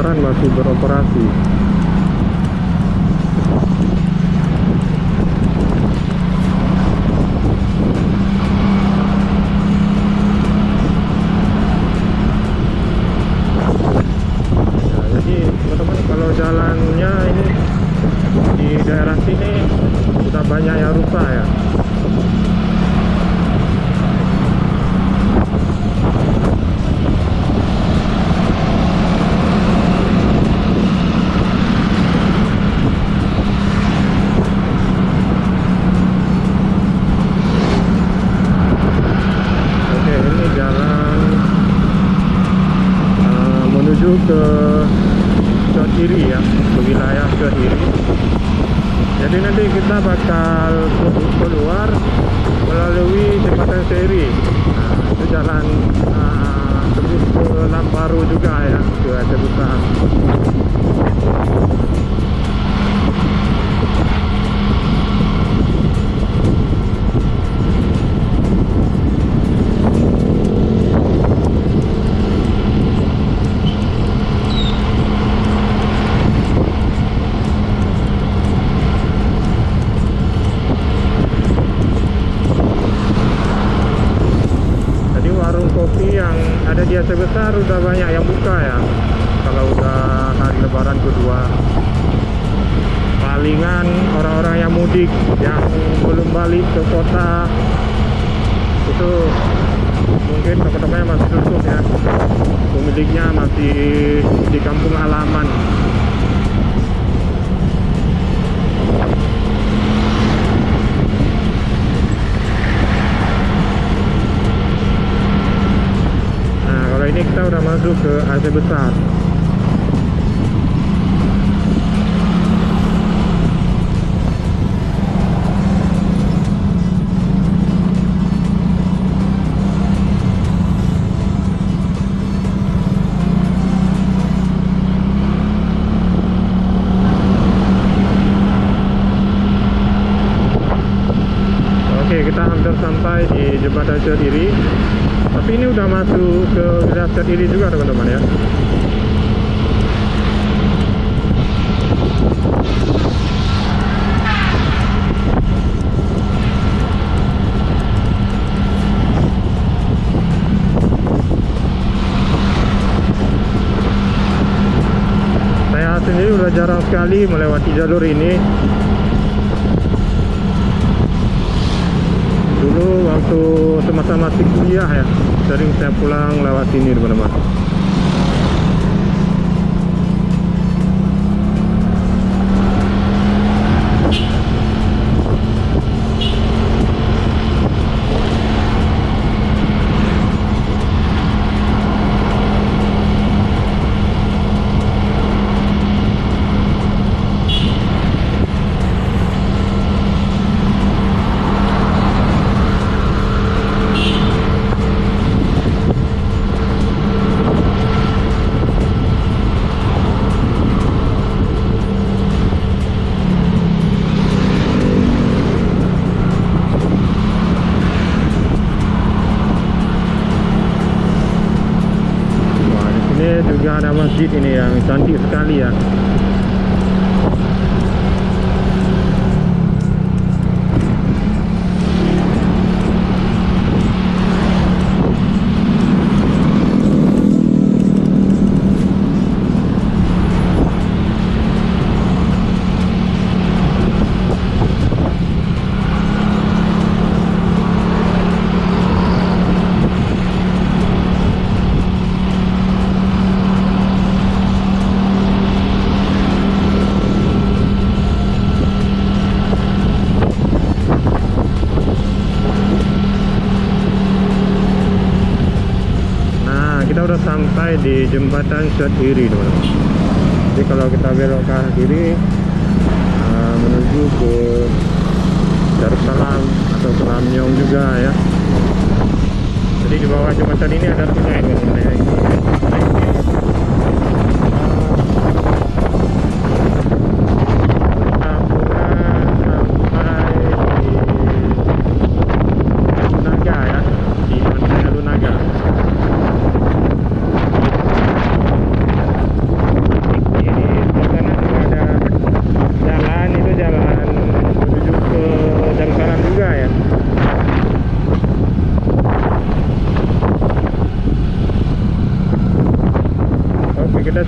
Lebaran masih beroperasi. Nah, jadi teman-teman, kalau jalannya ini di daerah sini sudah banyak yang rusak ya. Oke, ini jalan menuju ke Kediri ya, ke wilayah Kediri. Jadi nanti kita bakal keluar melalui jembatan Seri. Nah, itu jalan tembus ke Lambaru juga ya, ke Aceh Besar. Warung kopi yang ada di Aceh Besar udah banyak yang buka ya, kalau udah hari Lebaran kedua. Palingan orang-orang yang mudik yang belum balik ke kota itu mungkin toko-tokonya masih tutup ya, pemiliknya masih di kampung halaman. Ini kita udah masuk ke Aceh Besar. Oke, kita hampir sampai di jembatan Kediri. Tapi ini udah masuk ke wilayah Kediri juga teman-teman ya. Saya sendiri udah jarang sekali melewati jalur ini. Dulu waktu semasa masih kuliah ya, sering saya pulang lewat sini teman-teman. Juga ada masjid ini yang cantik sekali ya. Kita udah sampai di jembatan Kediri teman-teman. Jadi kalau kita belok ke arah kiri menuju ke Darussalam atau ke Lamyong juga ya. Jadi di bawah jembatan ini ada sungai teman-teman ya.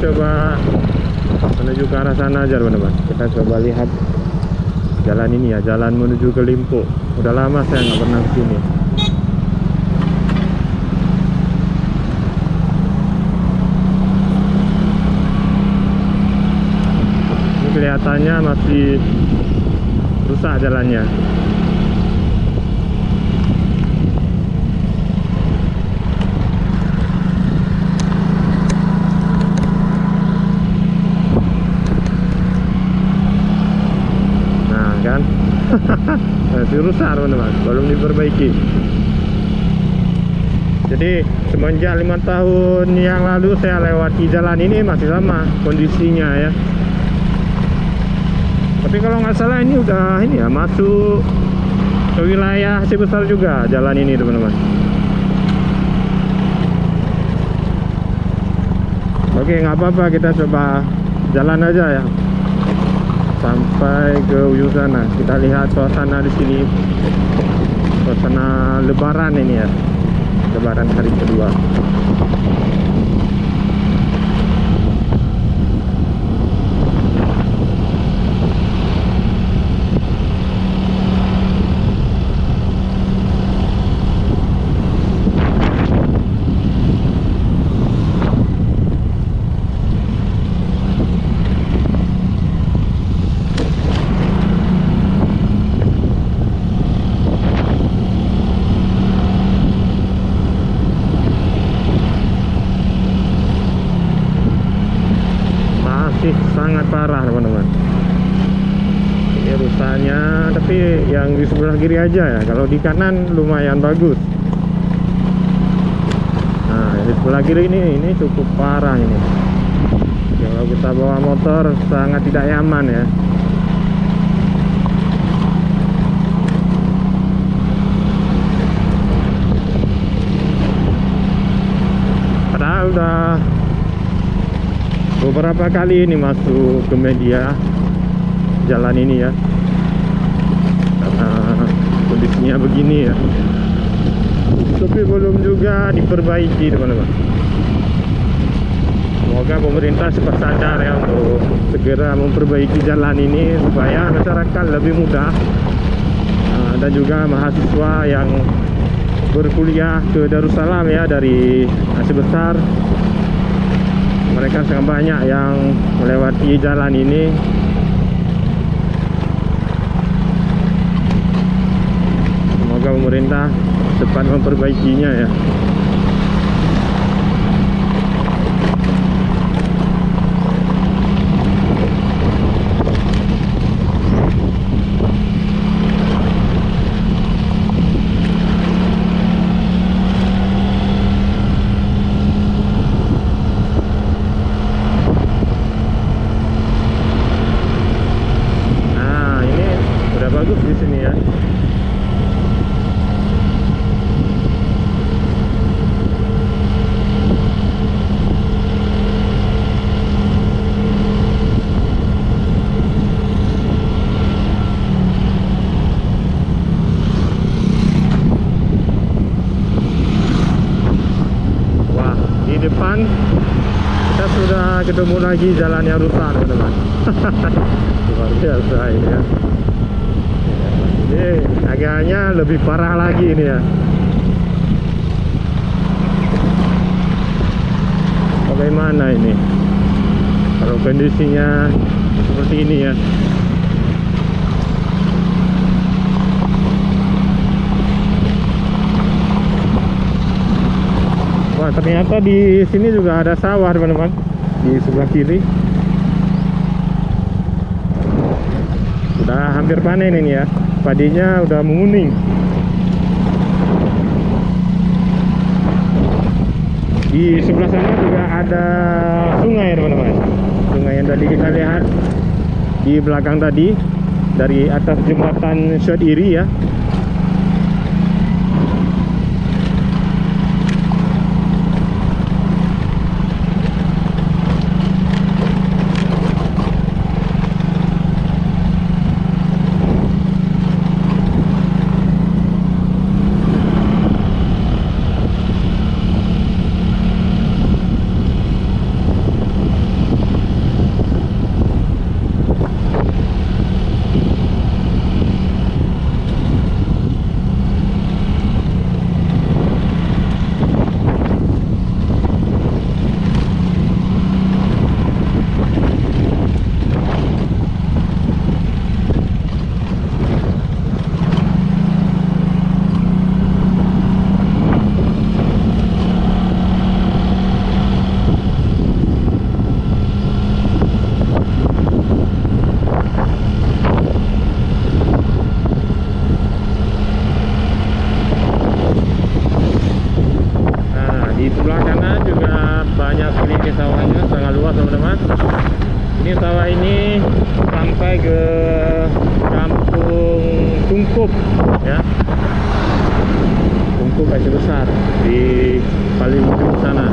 coba menuju ke arah sana aja teman-teman. Kita coba lihat jalan ini ya, jalan menuju ke Limpo. Udah lama saya nggak pernah kesini. Ini kelihatannya masih rusak jalannya. Kan masih rusak teman-teman, belum diperbaiki. Jadi semenjak 5 tahun yang lalu saya lewati jalan ini masih sama kondisinya ya. Tapi kalau nggak salah ini udah ini ya, masuk ke wilayah Aceh Besar juga jalan ini teman-teman. Oke, nggak apa-apa, kita coba jalan aja ya sampai ke ujung sana. Kita lihat suasana di sini, suasana Lebaran ini ya, Lebaran hari kedua. Sangat parah teman-teman. Ini rusaknya, tapi yang di sebelah kiri aja ya. Kalau di kanan lumayan bagus. Nah, yang di sebelah kiri ini cukup parah ini. Kalau kita bawa motor sangat tidak nyaman ya. Padahal udah beberapa kali ini masuk ke media jalan ini ya, karena kondisinya begini ya, tapi belum juga diperbaiki teman-teman. Semoga pemerintah cepat sadar ya untuk segera memperbaiki jalan ini supaya masyarakat lebih mudah, dan juga mahasiswa yang berkuliah ke Darussalam ya dari Aceh Besar. Mereka sangat banyak yang melewati jalan ini. Semoga pemerintah cepat memperbaikinya ya. Di sini ya. Wah, di depan kita sudah ketemu lagi jalan yang rusak teman-teman. Luar biasa ini ya. Ini agaknya lebih parah lagi ini ya. Bagaimana ini kalau kondisinya seperti ini ya? Wah, ternyata di sini juga ada sawah teman-teman, di sebelah kiri. Sudah hampir panen ini ya. Padinya udah menguning. Di sebelah sana juga ada sungai teman-teman. Sungai yang tadi kita lihat di belakang tadi dari atas jembatan Syed Iri ya. sampai ke Kampung Tungkup ya. Tungkup Aceh Besar di paling ujung sana.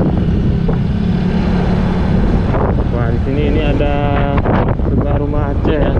Wah, di sini ini ada sebuah rumah Aceh ya.